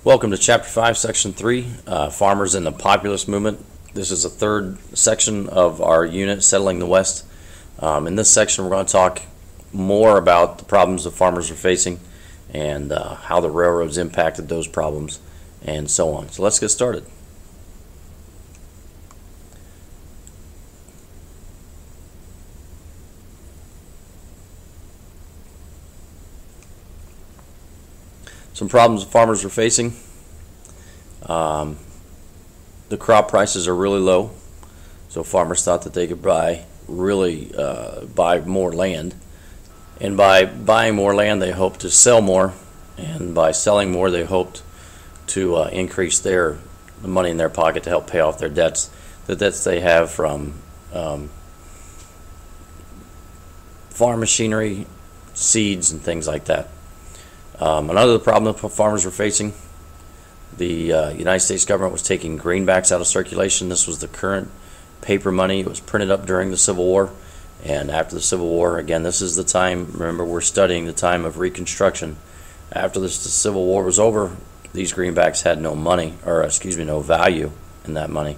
Welcome to Chapter 5, Section 3, Farmers in the Populist Movement. This is the third section of our unit, Settling the West. In this section, we're going to talk more about the problems the farmers are facing and how the railroads impacted those problems and so on. So let's get started. Some problems the farmers were facing. The crop prices are really low, so farmers thought that they could buy more land, and by buying more land they hoped to sell more, and by selling more they hoped to increase the money in their pocket to help pay off their debts, the debts they have from farm machinery, seeds, and things like that. Another problem that farmers were facing, the United States government was taking greenbacks out of circulation. This was the current paper money. It was printed up during the Civil War, and after the Civil War, again, this is the time, remember we're studying the time of Reconstruction. After the Civil War was over, these greenbacks had no value in that money.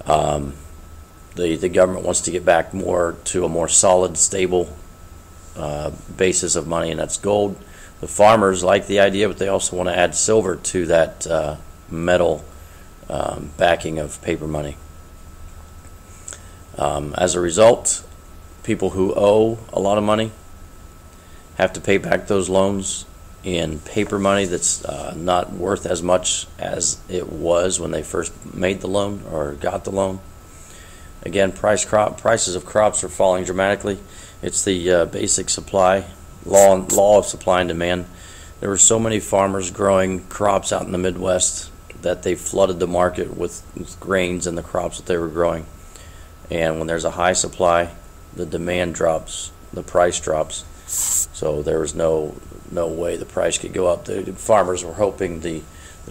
The government wants to get back to a more solid, stable basis of money, and that's gold. The farmers like the idea, but they also want to add silver to that metal backing of paper money. As a result, people who owe a lot of money have to pay back those loans in paper money that's not worth as much as it was when they first made the loan or got the loan. Again, prices of crops are falling dramatically. It's the basic law of supply and demand. There were so many farmers growing crops out in the Midwest that they flooded the market with grains and the crops that they were growing. And when there's a high supply, the demand drops, the price drops. So there was no way the price could go up. The farmers were hoping the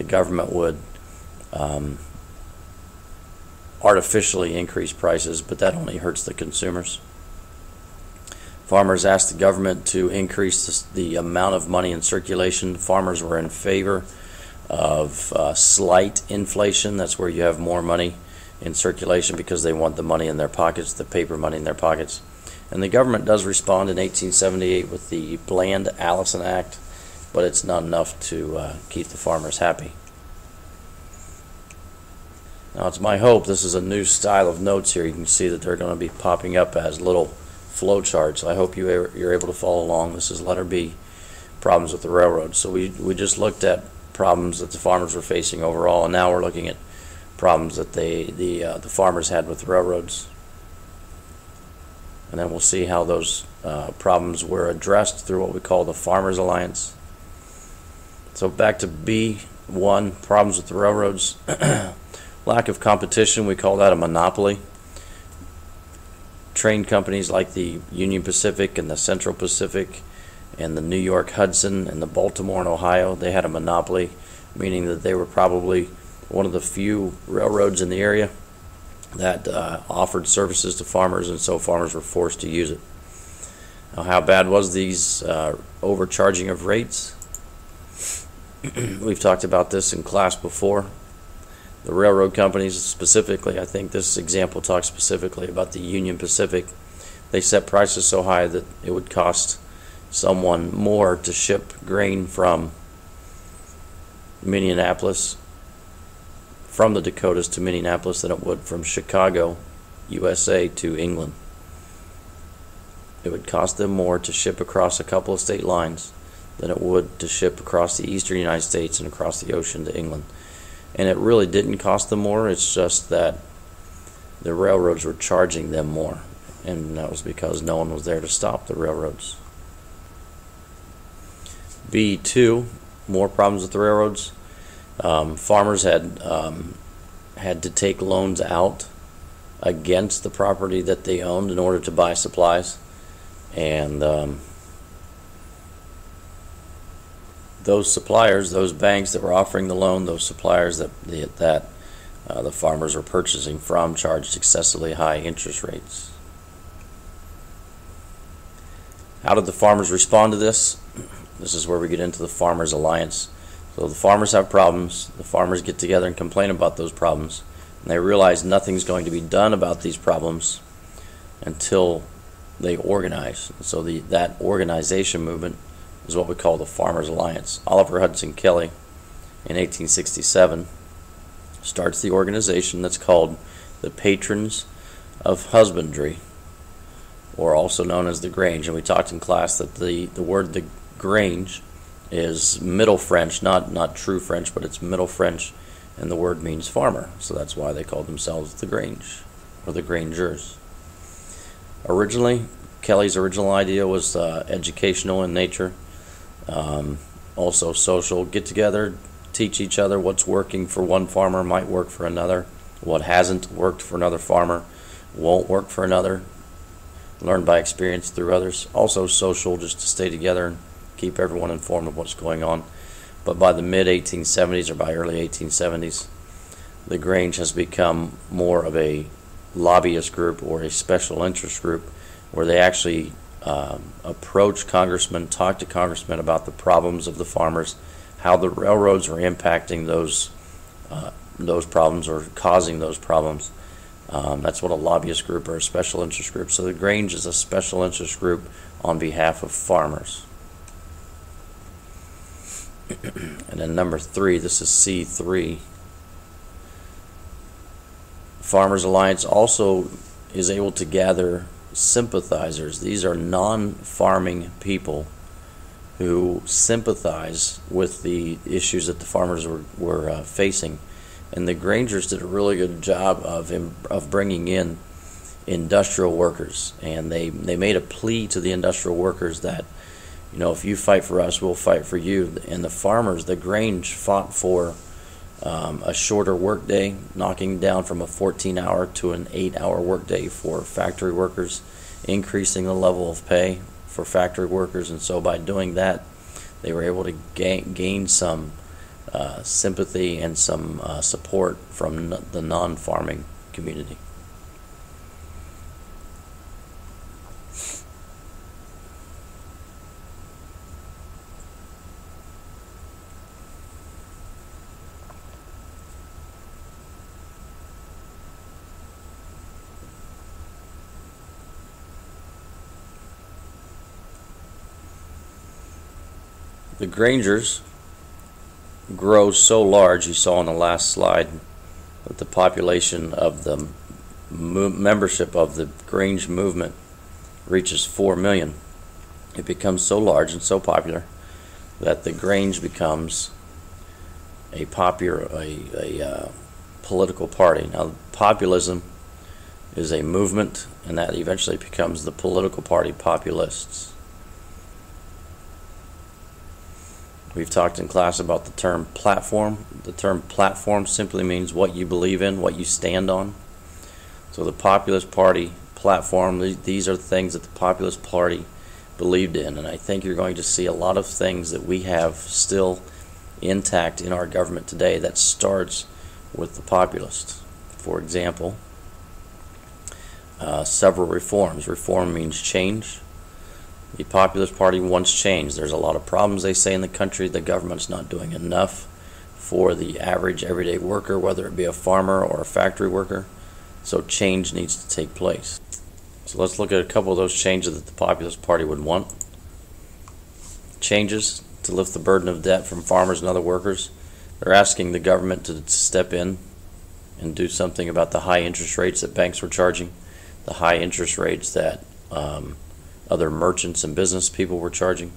government would artificially increase prices, but that only hurts the consumers. Farmers asked the government to increase the amount of money in circulation. Farmers were in favor of slight inflation. That's where you have more money in circulation because they want the money in their pockets, the paper money in their pockets. And the government does respond in 1878 with the Bland-Allison Act, but it's not enough to keep the farmers happy. Now, it's my hope, this is a new style of notes here. You can see that they're going to be popping up as little flow charts. I hope you're able to follow along. This is letter B, problems with the railroads. So we just looked at problems that the farmers were facing overall, and now we're looking at problems that the farmers had with the railroads. And then we'll see how those problems were addressed through what we call the Farmers Alliance. So back to B1, problems with the railroads. Lack of competition, we call that a monopoly. Train companies like the Union Pacific and the Central Pacific and the New York Hudson and the Baltimore and Ohio, they had a monopoly, meaning that they were probably one of the few railroads in the area that offered services to farmers, and so farmers were forced to use it. Now, how bad was these overcharging of rates? We've talked about this in class before. The railroad companies specifically, I think this example talks specifically about the Union Pacific. They set prices so high that it would cost someone more to ship grain from Minneapolis, from the Dakotas to Minneapolis, than it would from Chicago, USA to England. It would cost them more to ship across a couple of state lines than it would to ship across the eastern United States and across the ocean to England. And it really didn't cost them more, it's just that the railroads were charging them more, and that was because no one was there to stop the railroads. B2, more problems with the railroads. Farmers had to take loans out against the property that they owned in order to buy supplies, and those suppliers, those banks that were offering the loan, those suppliers that the farmers were purchasing from charged excessively high interest rates. How did the farmers respond to this? This is where we get into the Farmers Alliance. So the farmers have problems. The farmers get together and complain about those problems. And they realize nothing's going to be done about these problems until they organize. So that organization movement is what we call the Farmers Alliance. Oliver Hudson Kelley in 1867 starts the organization that's called the Patrons of Husbandry, or also known as the Grange. And we talked in class that the word the Grange is Middle French, not true French, but it's Middle French, and the word means farmer. So that's why they called themselves the Grange, or the Grangers. Originally, Kelly's original idea was educational in nature, also social. Get together, teach each other what's working for one farmer might work for another. What hasn't worked for another farmer won't work for another. Learn by experience through others. Also social, just to stay together and keep everyone informed of what's going on. But by the mid-1870s, or by early 1870s, the Grange has become more of a lobbyist group or a special interest group, where they actually approach congressmen, talk to congressmen about the problems of the farmers, how the railroads are impacting those problems or causing those problems. That's what a lobbyist group or a special interest group. So the Grange is a special interest group on behalf of farmers. And then number 3, this is C3. Farmers Alliance also is able to gather sympathizers. These are non-farming people who sympathize with the issues that the farmers were facing. And the Grangers did a really good job of bringing in industrial workers. And they made a plea to the industrial workers that, you know, if you fight for us, we'll fight for you. And the farmers, the Grange, fought for a shorter workday, knocking down from a 14-hour to an 8-hour workday for factory workers, increasing the level of pay for factory workers. And so by doing that, they were able to gain some sympathy and some support from the non-farming community. The Grangers grow so large, you saw on the last slide, that the population of the membership of the Grange movement reaches 4 million. It becomes so large and so popular that the Grange becomes a political party. Now, populism is a movement, and that eventually becomes the political party Populists. We've talked in class about the term platform. The term platform simply means what you believe in, what you stand on. So the Populist Party platform, these are things that the Populist Party believed in. And I think you're going to see a lot of things that we have still intact in our government today that starts with the Populists. For example, several reforms. Reform means change. The Populist Party wants change. There's a lot of problems, they say, in the country. The government's not doing enough for the average everyday worker, whether it be a farmer or a factory worker. So change needs to take place. So let's look at a couple of those changes that the Populist Party would want. Changes to lift the burden of debt from farmers and other workers. They're asking the government to step in and do something about the high interest rates that banks were charging, the high interest rates that other merchants and business people were charging.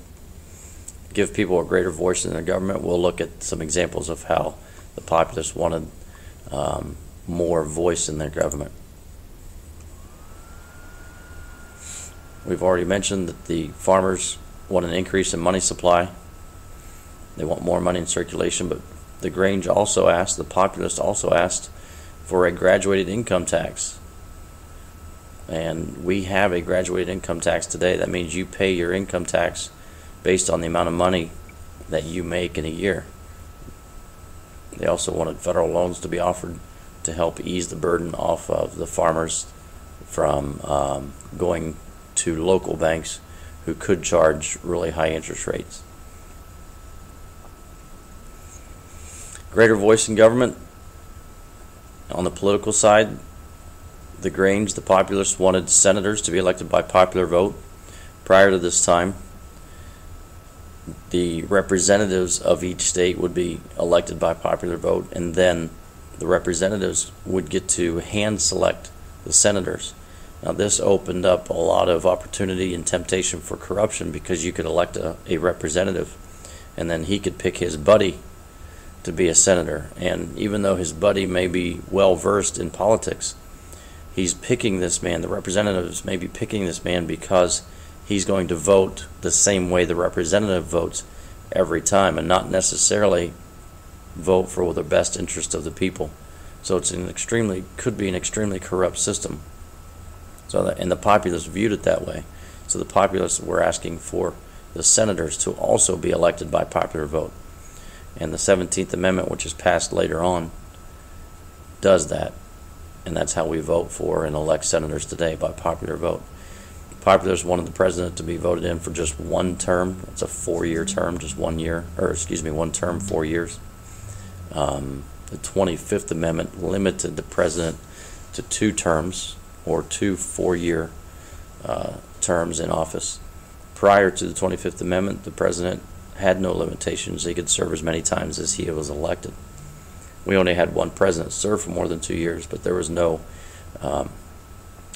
Give people a greater voice in their government. We'll look at some examples of how the Populists wanted more voice in their government. We've already mentioned that the farmers want an increase in money supply. They want more money in circulation, but the Grange also asked, the Populists also asked for a graduated income tax. And we have a graduated income tax today. That means you pay your income tax based on the amount of money that you make in a year. They also wanted federal loans to be offered to help ease the burden off of the farmers from going to local banks who could charge really high interest rates. Greater voice in government. On the political side, the Grange, the Populists, wanted senators to be elected by popular vote. Prior to this time, the representatives of each state would be elected by popular vote, and then the representatives would get to hand select the senators. Now this opened up a lot of opportunity and temptation for corruption, because you could elect a representative and then he could pick his buddy to be a senator, and even though his buddy may be well versed in politics, he's picking this man, the representatives may be picking this man because he's going to vote the same way the representative votes every time, and not necessarily vote for the best interest of the people. So it's could be an extremely corrupt system. And the populists viewed it that way. So the populists were asking for the senators to also be elected by popular vote. And the 17th Amendment, which is passed later on, does that. And that's how we vote for and elect senators today, by popular vote. Populists wanted the president to be voted in for just one term. It's a 4-year term, just 1 year, one term, 4 years. The 25th Amendment limited the president to 2 terms, or 2 4-year terms in office. Prior to the 25th Amendment, the president had no limitations. He could serve as many times as he was elected. We only had one president serve for more than 2 years, but there was no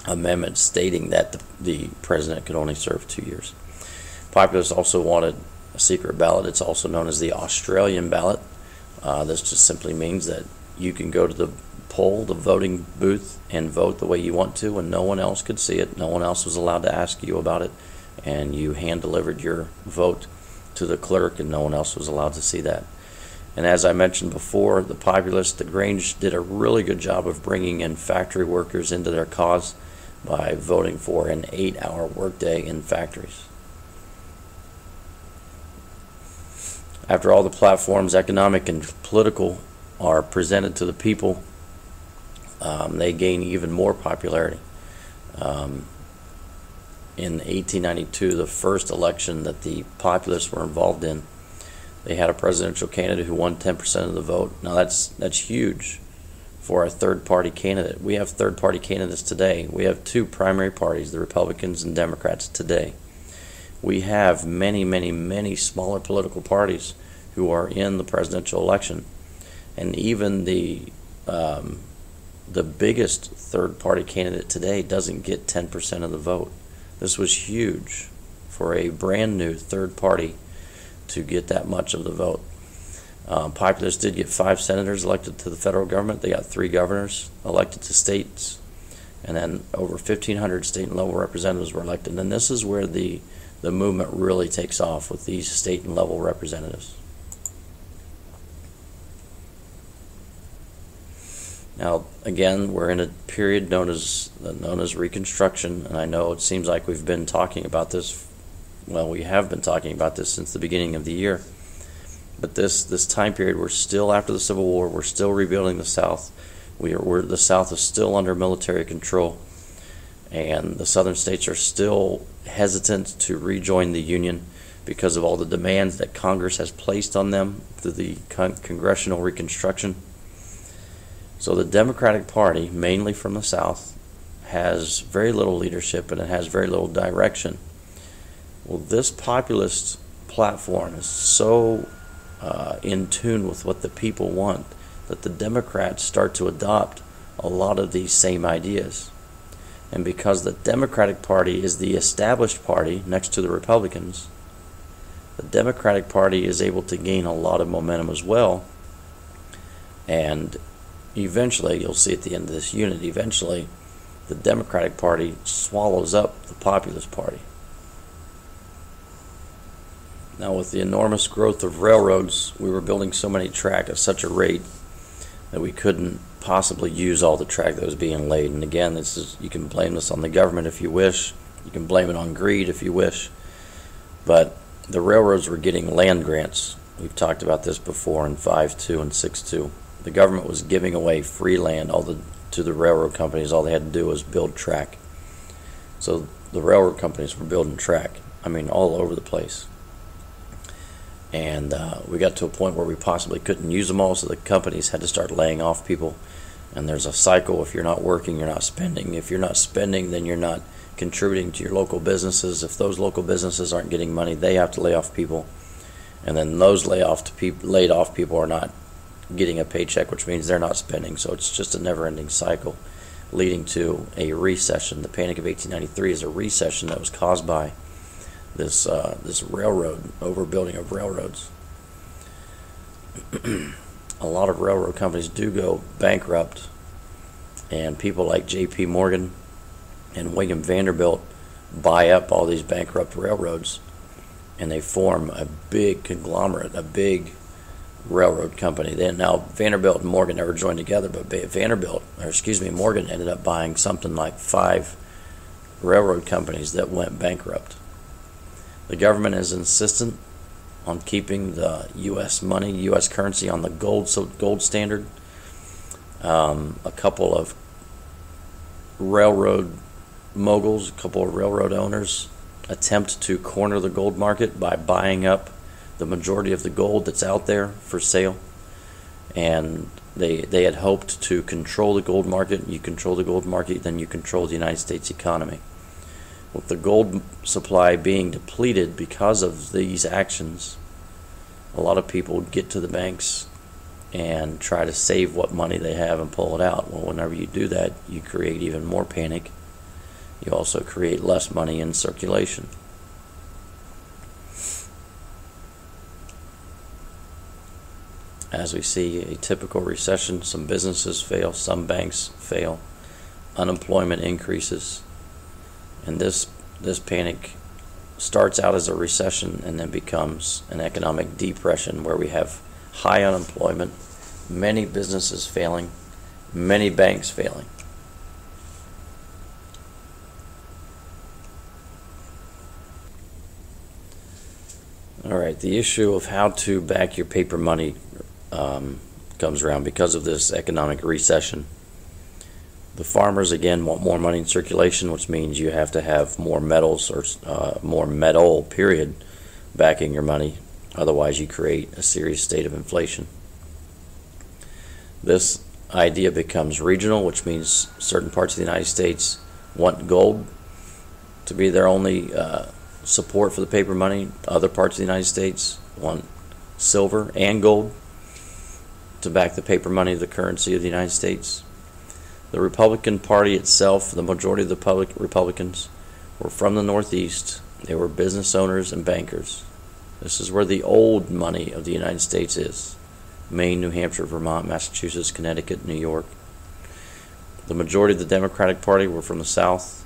amendment stating that the president could only serve 2 years. Populists also wanted a secret ballot. It's also known as the Australian ballot. This just simply means that you can go to the poll, the voting booth, and vote the way you want to, and no one else could see it. No one else was allowed to ask you about it, and you hand-delivered your vote to the clerk, and no one else was allowed to see that. And as I mentioned before, the Populists, the Grange, did a really good job of bringing in factory workers into their cause by voting for an 8-hour workday in factories. After all the platforms, economic and political, are presented to the people, they gain even more popularity. In 1892, the first election that the Populists were involved in, they had a presidential candidate who won 10% of the vote. Now that's huge for a third-party candidate. We have third-party candidates today. We have 2 primary parties, the Republicans and Democrats, today. We have many, many, many smaller political parties who are in the presidential election, and even the biggest third-party candidate today doesn't get 10% of the vote. This was huge for a brand new third party to get that much of the vote. Populists did get 5 senators elected to the federal government. They got 3 governors elected to states, and then over 1,500 state and local representatives were elected. And this is where the movement really takes off, with these state and level representatives. Now, again, we're in a period known as Reconstruction, and I know it seems like we've been talking about this. Well, we have been talking about this since the beginning of the year. But this time period, we're still after the Civil War. We're still rebuilding the South. The South is still under military control, and the Southern states are still hesitant to rejoin the Union because of all the demands that Congress has placed on them through the Congressional Reconstruction. So the Democratic Party, mainly from the South, has very little leadership, and it has very little direction. Well, this populist platform is so in tune with what the people want that the Democrats start to adopt a lot of these same ideas. And because the Democratic Party is the established party next to the Republicans, the Democratic Party is able to gain a lot of momentum as well. And eventually, you'll see at the end of this unit, eventually the Democratic Party swallows up the Populist Party. Now, with the enormous growth of railroads, we were building so many tracks at such a rate that we couldn't possibly use all the track that was being laid. And again, you can blame this on the government if you wish. You can blame it on greed if you wish. But the railroads were getting land grants. We've talked about this before in 5.2 and 6.2. The government was giving away free land to the railroad companies. All they had to do was build track. So the railroad companies were building track, all over the place. And we got to a point where we possibly couldn't use them all, so the companies had to start laying off people. And there's a cycle. If you're not working, you're not spending. If you're not spending, then you're not contributing to your local businesses. If those local businesses aren't getting money, they have to lay off people. And then those laid off people are not getting a paycheck, which means they're not spending. So it's just a never-ending cycle, leading to a recession. The Panic of 1893 is a recession that was caused by this railroad, overbuilding of railroads. A lot of railroad companies do go bankrupt, and people like J.P. Morgan and William Vanderbilt buy up all these bankrupt railroads, and they form a big conglomerate, a big railroad company. Then now Vanderbilt and Morgan never joined together, but Morgan ended up buying something like 5 railroad companies that went bankrupt. The government is insistent on keeping the U.S. money, U.S. currency on the gold standard. A couple of railroad moguls, a couple of railroad owners attempt to corner the gold market by buying up the majority of the gold that's out there for sale. And they had hoped to control the gold market. You control the gold market, then you control the United States economy. With the gold supply being depleted because of these actions, a lot of people get to the banks and try to save what money they have and pull it out. Well, whenever you do that, you create even more panic. You also create less money in circulation. As we see a typical recession, some businesses fail, some banks fail, unemployment increases. And this panic starts out as a recession and then becomes an economic depression where we have high unemployment, many businesses failing, many banks failing. All right, the issue of how to back your paper money comes around because of this economic recession. The farmers, again, want more money in circulation, which means you have to have more metals or more metal, period, backing your money. Otherwise, you create a serious state of inflation. This idea becomes regional, which means certain parts of the United States want gold to be their only support for the paper money. Other parts of the United States want silver and gold to back the paper money, the currency of the United States. The Republican Party itself, the majority of the Republicans, were from the Northeast. They were business owners and bankers. This is where the old money of the United States is. Maine, New Hampshire, Vermont, Massachusetts, Connecticut, New York. The majority of the Democratic Party were from the South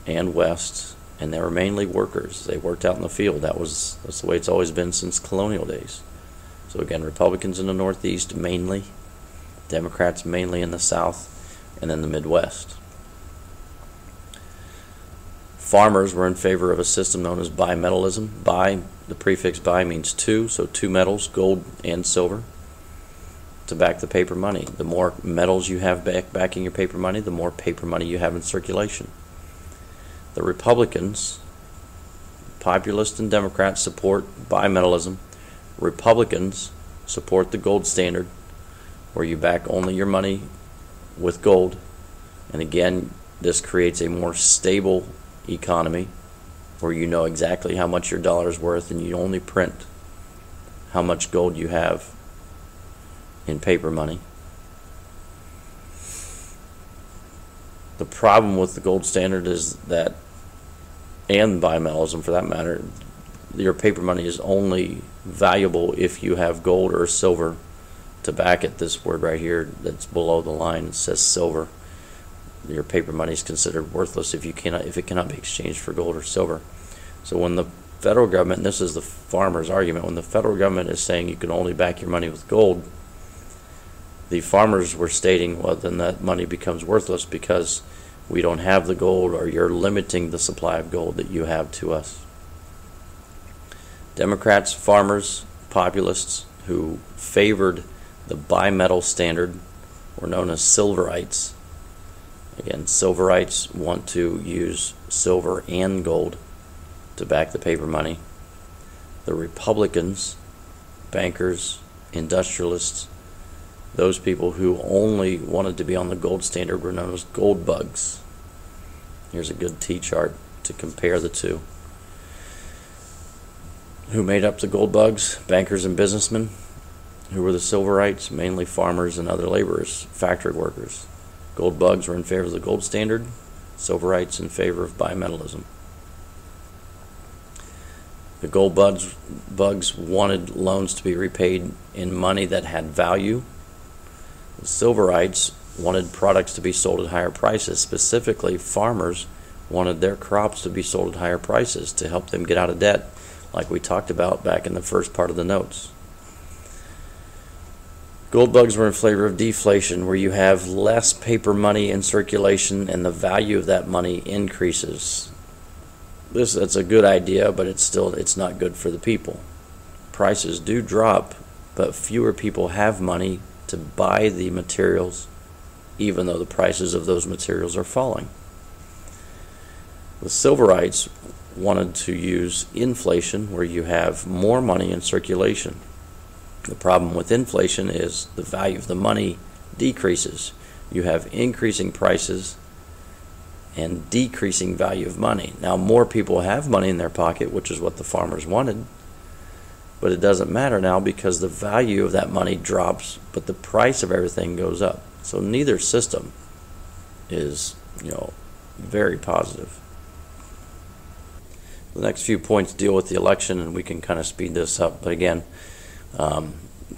and West, and they were mainly workers. They worked out in the field. That's the way it's always been since colonial days. So again, Republicans in the Northeast mainly, Democrats mainly in the South, and then the Midwest. Farmers were in favor of a system known as bimetallism. Bi, the prefix bi means two, so two metals, gold and silver, to back the paper money. The more metals you have backing your paper money, the more paper money you have in circulation. The Republicans, Populists and Democrats, support bimetallism. Republicans support the gold standard, where you back only your money with gold. And again, this creates a more stable economy where you know exactly how much your dollar is worth, and you only print how much gold you have in paper money. The problem with the gold standard is that, and bimetallism for that matter, your paper money is only valuable if you have gold or silver to back it. This word right here that's below the line, it says silver. Your paper money is considered worthless if it cannot be exchanged for gold or silver. So when the federal government, and this is the farmers' argument, when the federal government is saying you can only back your money with gold, the farmers were stating, well, then that money becomes worthless because we don't have the gold, or you're limiting the supply of gold that you have to us. Democrats, farmers, populists who favored the bimetal standard were known as silverites. Again, silverites want to use silver and gold to back the paper money. The Republicans, bankers, industrialists, those people who only wanted to be on the gold standard were known as gold bugs. Here's a good T-chart to compare the two. Who made up the gold bugs? Bankers and businessmen. Who were the silverites? Mainly farmers and other laborers, factory workers. Gold bugs were in favor of the gold standard, silverites in favor of bimetallism. The gold bugs wanted loans to be repaid in money that had value. The silverites wanted products to be sold at higher prices. Specifically, farmers wanted their crops to be sold at higher prices to help them get out of debt, like we talked about back in the first part of the notes. Gold bugs were in favor of deflation, where you have less paper money in circulation and the value of that money increases. It's a good idea, but it's not good for the people. Prices do drop, but fewer people have money to buy the materials, even though the prices of those materials are falling. The silverites wanted to use inflation, where you have more money in circulation. The problem with inflation is the value of the money decreases. You have increasing prices and decreasing value of money. Now, more people have money in their pocket, which is what the farmers wanted, but it doesn't matter now because the value of that money drops, but the price of everything goes up. So neither system is, very positive. The next few points deal with the election, and we can kind of speed this up. But again,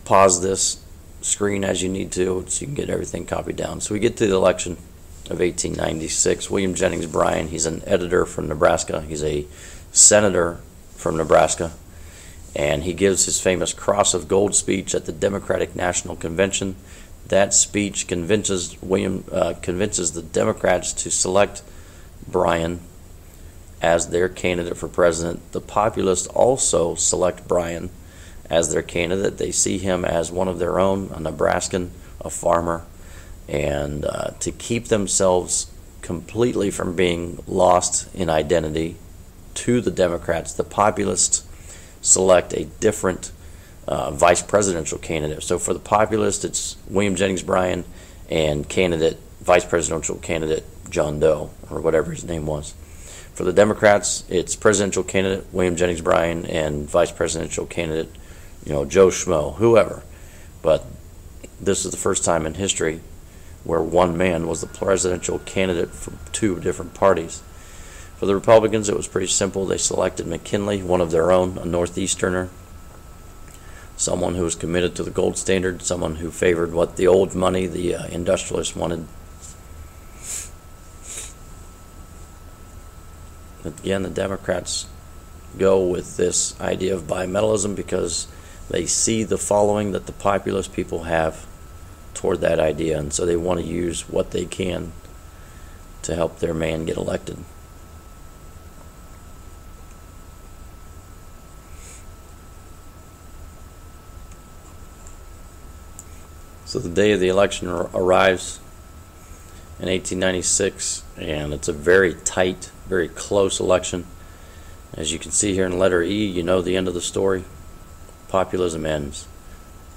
pause this screen as you need to so you can get everything copied down. So we get to the election of 1896. William Jennings Bryan, he's an editor from Nebraska. He's a senator from Nebraska. And he gives his famous Cross of Gold speech at the Democratic National Convention. That speech convinces the Democrats to select Bryan as their candidate for president. The Populists also select Bryan as their candidate. They see him as one of their own, a Nebraskan, a farmer, and to keep themselves completely from being lost in identity to the Democrats, the Populists select a different vice presidential candidate. So for the Populists, it's William Jennings Bryan and vice presidential candidate John Doe, or whatever his name was. For the Democrats, it's presidential candidate William Jennings Bryan and vice presidential candidate, Joe Schmo, whoever. But this is the first time in history where one man was the presidential candidate for two different parties. For the Republicans, it was pretty simple. They selected McKinley, one of their own, a Northeasterner, someone who was committed to the gold standard, someone who favored what the old money, the industrialists wanted. Again, the Democrats go with this idea of bimetallism because they see the following that the populist people have toward that idea, and so they want to use what they can to help their man get elected. So the day of the election arrives in 1896, and it's a very tight, very close election. As you can see here in letter E, you know the end of the story. Populism ends.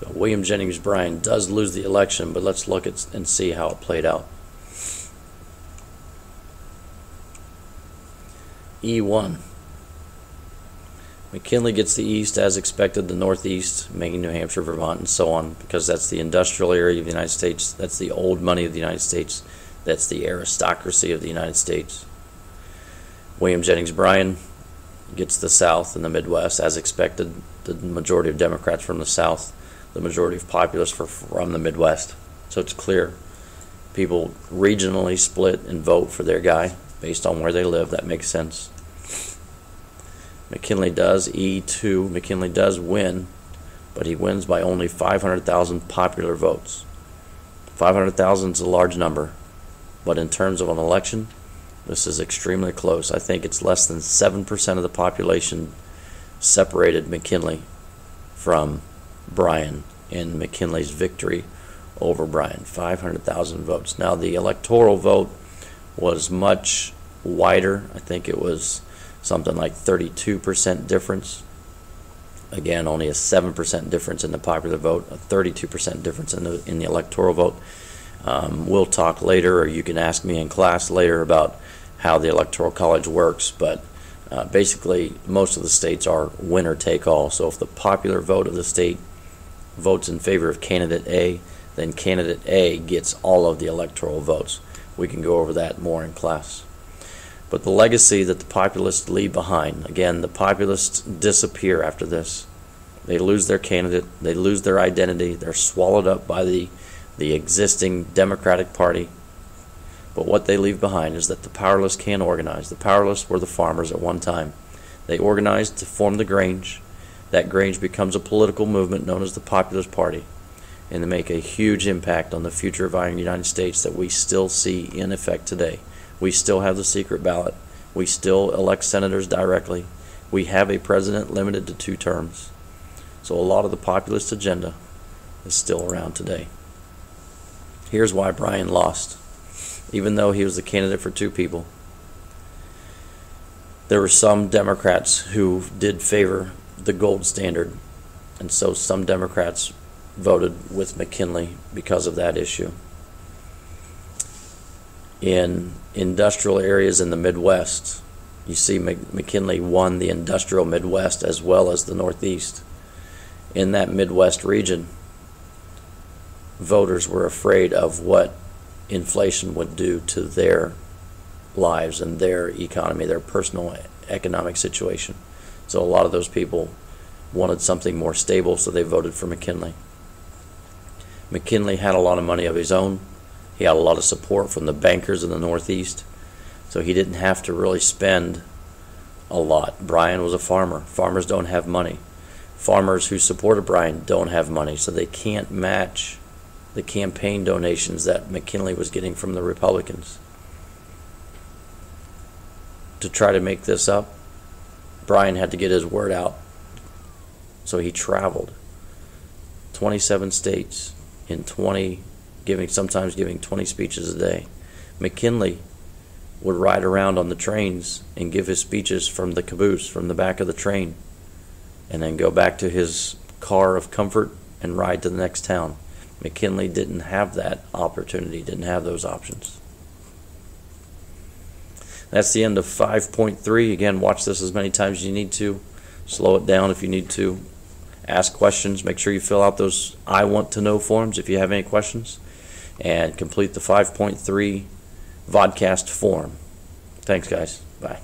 So William Jennings Bryan does lose the election, but let's look at and see how it played out. E1. McKinley gets the East as expected, the Northeast, Maine, New Hampshire, Vermont, and so on, because that's the industrial area of the United States. That's the old money of the United States. That's the aristocracy of the United States. William Jennings Bryan gets the South and the Midwest as expected. The majority of Democrats from the South, the majority of populists from the Midwest. So it's clear. People regionally split and vote for their guy based on where they live. That makes sense. McKinley does, E2, McKinley does win, but he wins by only 500,000 popular votes. 500,000 is a large number, but in terms of an election, this is extremely close. I think it's less than 7% of the population separated McKinley from Bryan in McKinley's victory over Bryan. 500,000 votes. Now, the electoral vote was much wider. I think it was something like 32% difference. Again, only a 7% difference in the popular vote, a 32% difference in the electoral vote. We'll talk later, or you can ask me in class later about how the Electoral College works, but basically most of the states are winner take all. So if the popular vote of the state votes in favor of candidate A, then candidate A gets all of the electoral votes. We can go over that more in class. But the legacy that the populists leave behind, again, the populists disappear after this. They lose their candidate, they lose their identity, they're swallowed up by the existing Democratic Party. But what they leave behind is that the powerless can organize. The powerless were the farmers at one time. They organized to form the Grange. That Grange becomes a political movement known as the Populist Party, and they make a huge impact on the future of our United States that we still see in effect today. We still have the secret ballot. We still elect senators directly. We have a president limited to 2 terms. So a lot of the populist agenda is still around today. Here's why Bryan lost. Even though he was the candidate for 2 people, there were some Democrats who did favor the gold standard, and so some Democrats voted with McKinley because of that issue. In industrial areas in the Midwest, you see McKinley won the industrial Midwest as well as the Northeast. In that Midwest region, voters were afraid of what inflation would do to their lives and their economy, their personal economic situation. So a lot of those people wanted something more stable, so they voted for McKinley. McKinley had a lot of money of his own. He had a lot of support from the bankers in the Northeast, so he didn't have to really spend a lot. Bryan was a farmer. Farmers don't have money. Farmers who supported Bryan don't have money, so they can't match the campaign donations that McKinley was getting from the Republicans. To try to make this up, Bryan had to get his word out. So he traveled 27 states in sometimes giving 20 speeches a day. McKinley would ride around on the trains and give his speeches from the caboose, from the back of the train, and then go back to his car of comfort and ride to the next town. McKinley didn't have that opportunity, didn't have those options. That's the end of 5.3. Again, watch this as many times as you need to. Slow it down if you need to. Ask questions. Make sure you fill out those I want to know forms if you have any questions. And complete the 5.3 vodcast form. Thanks, guys. Bye.